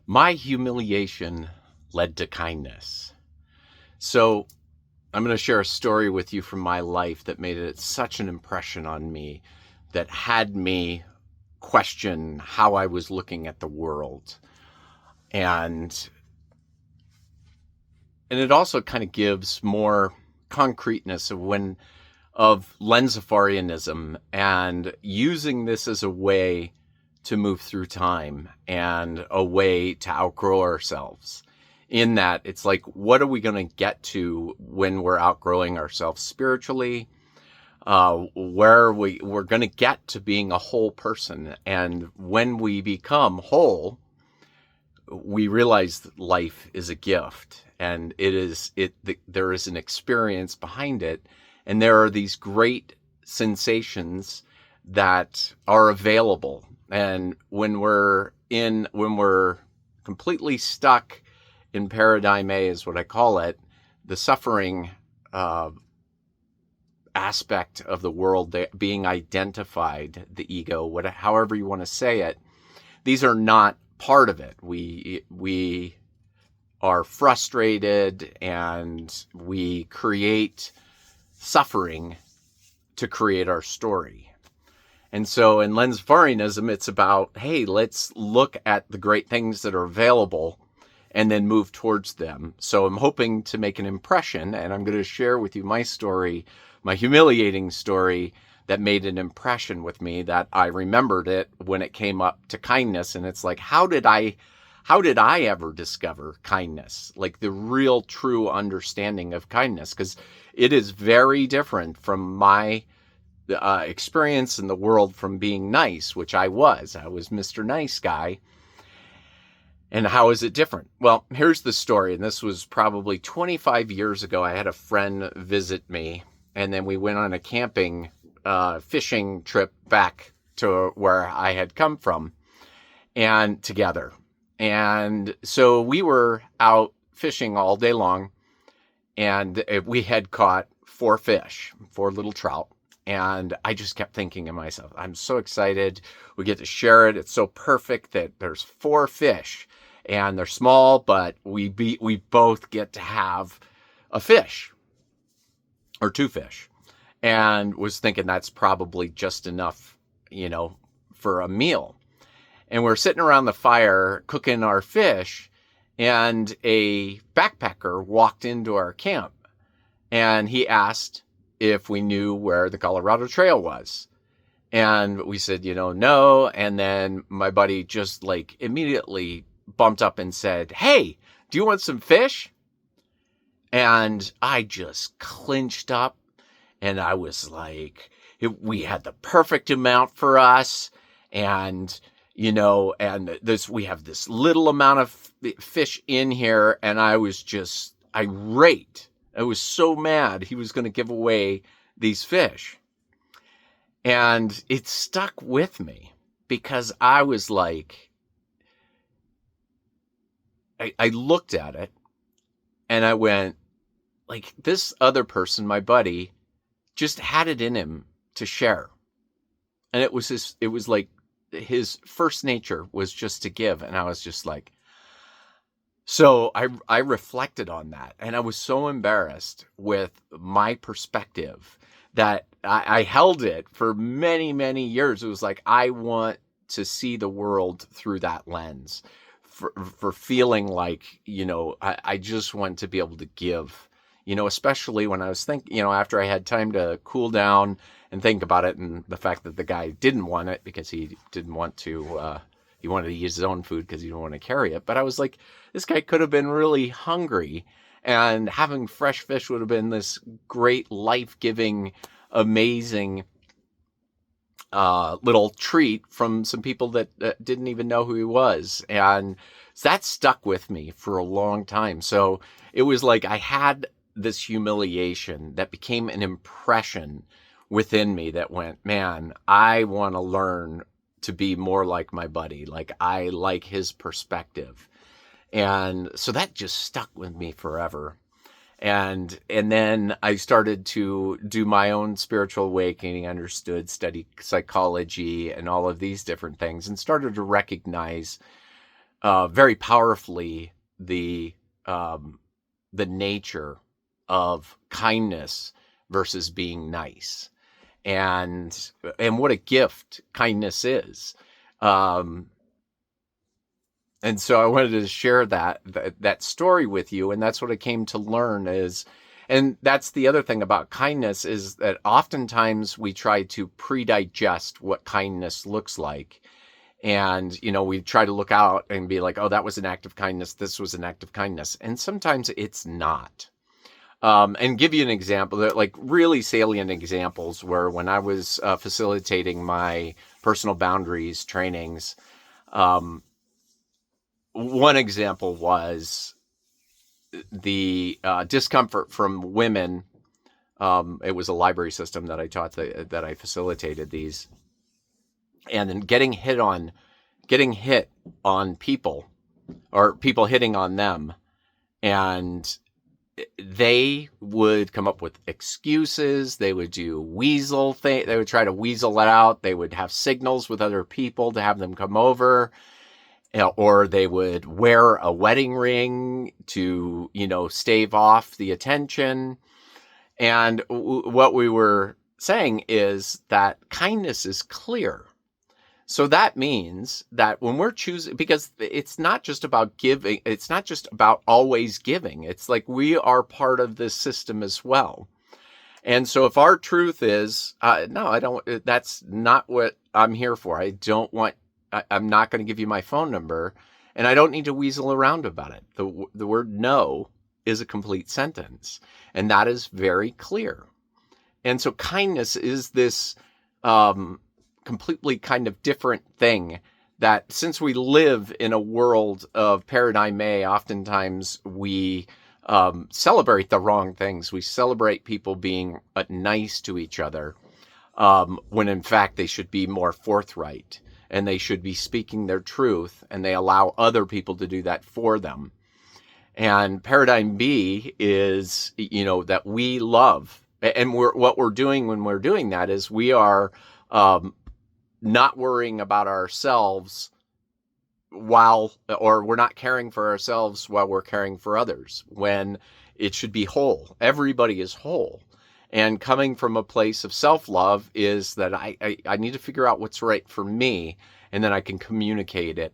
My humiliation led to kindness. So I'm going to share a story with you from my life that made it such an impression on me that had me question how I was looking at the world. And it also kind of gives more concreteness of Lensafarianism and using this as a way to move through time and a way to outgrow ourselves. In that, it's like, what are we going to get to when we're outgrowing ourselves spiritually? Where we're going to get to being a whole person. And when we become whole, we realize that life is a gift, and there is an experience behind it, and there are these great sensations that are available. And when we're completely stuck in paradigm A, is what I call it, the suffering uh, aspect of the world, being identified, the ego, however you want to say it, these are not part of it. We are frustrated and we create suffering to create our story. And so in Lensfarianism, it's about, hey, let's look at the great things that are available and then move towards them. So I'm hoping to make an impression, and I'm going to share with you my story, my humiliating story that made an impression with me, that I remembered it when it came up to kindness. And it's like, how did I ever discover kindness? Like the real true understanding of kindness, because it is very different from my experience in the world from being nice, which I was Mr. Nice Guy. And how is it different? Well, here's the story. And this was probably 25 years ago. I had a friend visit me, and then we went on a camping fishing trip back to where I had come from, and together. And so we were out fishing all day long, and we had caught 4 fish, 4 little trout. And I just kept thinking to myself, I'm so excited. We get to share it. It's so perfect that there's 4 fish, and they're small, but we both get to have a fish or 2 fish. And was thinking that's probably just enough, for a meal. And we're sitting around the fire cooking our fish, and a backpacker walked into our camp, and he asked if we knew where the Colorado Trail was. And we said, no. And then my buddy just like immediately bumped up and said, hey, do you want some fish? And I just clinched up, and I was like, we had the perfect amount for us. And, we have this little amount of fish in here. And I was just irate. I was so mad he was going to give away these fish. And it stuck with me because I was like, I looked at it and I went, like, this other person, my buddy, just had it in him to share. And it was like his first nature was just to give. And I was just like, so I reflected on that, and I was so embarrassed with my perspective that I held it for many, many years. It was like, I want to see the world through that lens, for feeling like, I just want to be able to give, especially when I was thinking, after I had time to cool down and think about it, and the fact that the guy didn't want it because he didn't want to, he wanted to use his own food because he didn't want to carry it. But I was like, this guy could have been really hungry, and having fresh fish would have been this great, life-giving, amazing little treat from some people that didn't even know who he was. And that stuck with me for a long time. So it was like I had this humiliation that became an impression within me that went, man, I want to learn to be more like my buddy. Like, I like his perspective. And so that just stuck with me forever. And then I started to do my own spiritual awakening, study psychology and all of these different things, and started to recognize very powerfully um, the nature of kindness versus being nice, and what a gift kindness is. Um, and so I wanted to share that story with you, and that's what I came to learn is. And that's the other thing about kindness is that oftentimes we try to pre-digest what kindness looks like. And, we try to look out and be like, oh, that was an act of kindness. This was an act of kindness. And sometimes it's not. And give you an example, like really salient examples where when I was facilitating my personal boundaries trainings, one example was the discomfort from women. It was a library system that I taught, that I facilitated these, and then getting hit on people, or people hitting on them, and they would come up with excuses. They would do weasel thing. They would try to weasel it out. They would have signals with other people to have them come over, or they would wear a wedding ring to, stave off the attention. And what we were saying is that kindness is clear. So that means that when we're choosing, because it's not just about giving, it's not just about always giving. It's like we are part of this system as well. And so if our truth is, no, I don't, that's not what I'm here for. I'm not going to give you my phone number, and I don't need to weasel around about it. The word no is a complete sentence, and that is very clear. And so kindness is this, completely kind of different thing that, since we live in a world of paradigm A, oftentimes we celebrate the wrong things. We celebrate people being nice to each other, when in fact they should be more forthright, and they should be speaking their truth, and they allow other people to do that for them. And paradigm B is, that we love, and what we're doing when we're doing that is we are not worrying about ourselves or we're not caring for ourselves while we're caring for others, when it should be whole. Everybody is whole. And coming from a place of self-love is that I need to figure out what's right for me, and then I can communicate it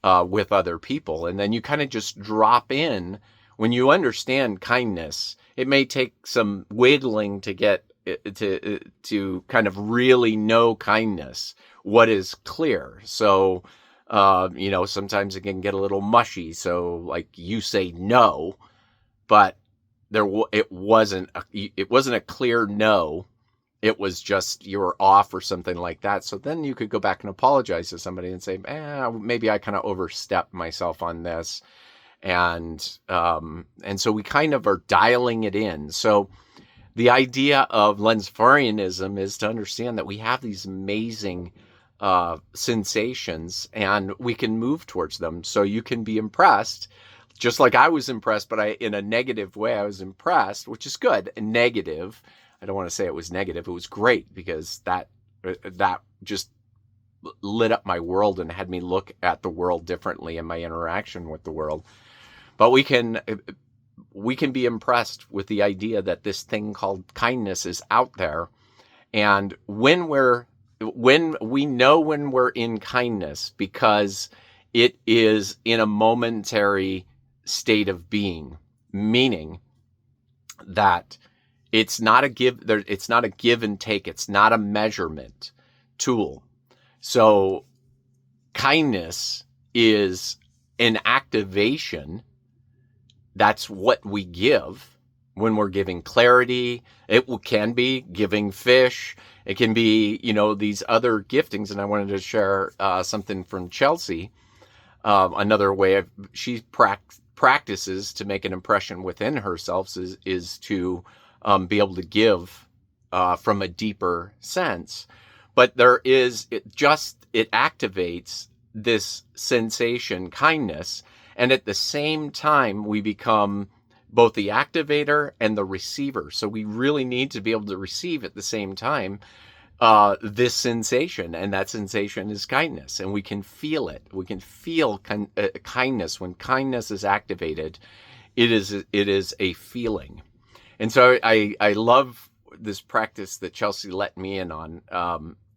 with other people. And then you kind of just drop in. When you understand kindness, it may take some wiggling to get to kind of really know kindness, what is clear. So, sometimes it can get a little mushy. So like you say no, but it wasn't a clear no. It was just you were off or something like that. So then you could go back and apologize to somebody and say, maybe I kind of overstepped myself on this. And so we kind of are dialing it in. So the idea of Lensfarianism is to understand that we have these amazing sensations, and we can move towards them. So you can be impressed, just like I was impressed, but in a negative way, I was impressed, which is good. Negative, I don't want to say it was negative. It was great, because that just lit up my world and had me look at the world differently in my interaction with the world. But we can be impressed with the idea that this thing called kindness is out there. And when we know when we're in kindness, because it is in a momentary state of being, meaning that it's not a give and take. It's not a measurement tool. So kindness is an activation. That's what we give when we're giving clarity. It can be giving fish. It can be, these other giftings. And I wanted to share something from Chelsea. Another way she practices to make an impression within herself is to be able to give from a deeper sense. But it activates this sensation, kindness. And at the same time, we become both the activator and the receiver. So we really need to be able to receive at the same time. this sensation, and that sensation is kindness, and we can feel it. We can feel kindness. When kindness is activated, it is a feeling. And so I love this practice that Chelsea let me in on,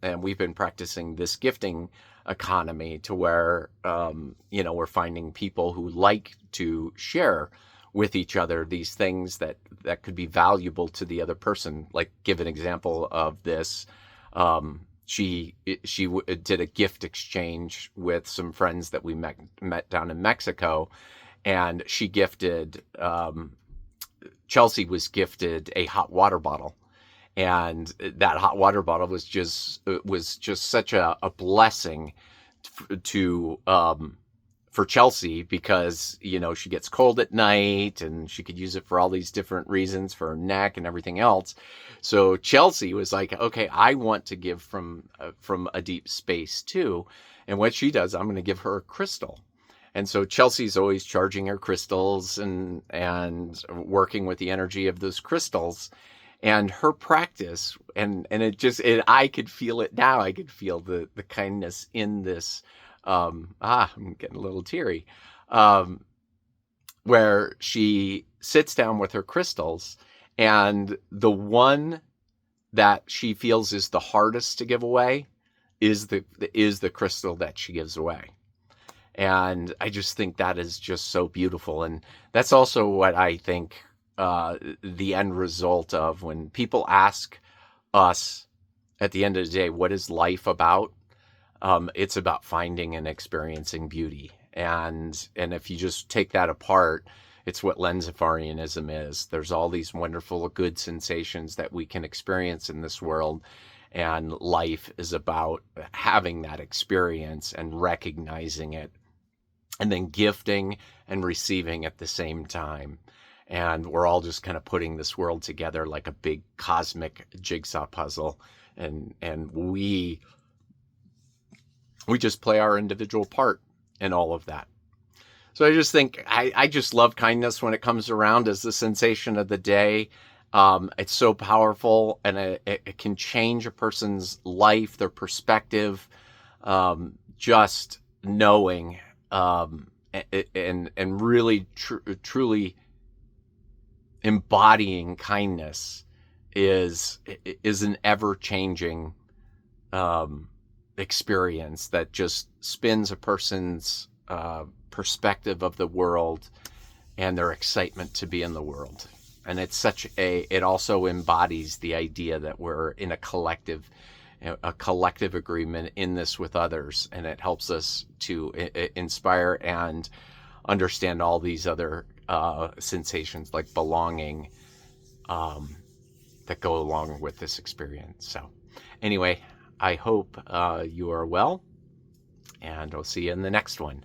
and we've been practicing this gifting economy to where we're finding people who like to share with each other these things that could be valuable to the other person. Like, give an example of this. She did a gift exchange with some friends that we met down in Mexico, and she gifted Chelsea was gifted a hot water bottle, and that hot water bottle was just such a blessing to for Chelsea, because she gets cold at night and she could use it for all these different reasons for her neck and everything else. So Chelsea was like, okay, I want to give from a deep space too. And what she does, I'm going to give her a crystal. And so Chelsea's always charging her crystals and working with the energy of those crystals. And her practice, and I could feel it now. I could feel the kindness in this. I'm getting a little teary. Where she sits down with her crystals, and the one that she feels is the hardest to give away is the crystal that she gives away. And I just think that is just so beautiful. And that's also what I think the end result of when people ask us at the end of the day, what is life about? It's about finding and experiencing beauty. And if you just take that apart, it's what Lenzifarianism is. There's all these wonderful, good sensations that we can experience in this world. And life is about having that experience and recognizing it, and then gifting and receiving at the same time. And we're all just kind of putting this world together like a big cosmic jigsaw puzzle. And we just play our individual part in all of that. So I just think I just love kindness when it comes around as the sensation of the day. It's so powerful, and it can change a person's life, their perspective, just knowing and really truly embodying kindness is an ever-changing experience that just spins a person's perspective of the world and their excitement to be in the world. And it also embodies the idea that we're in a collective agreement in this with others, and it helps us to inspire and understand all these other sensations like belonging that go along with this experience. So anyway, I hope you are well, and I'll see you in the next one.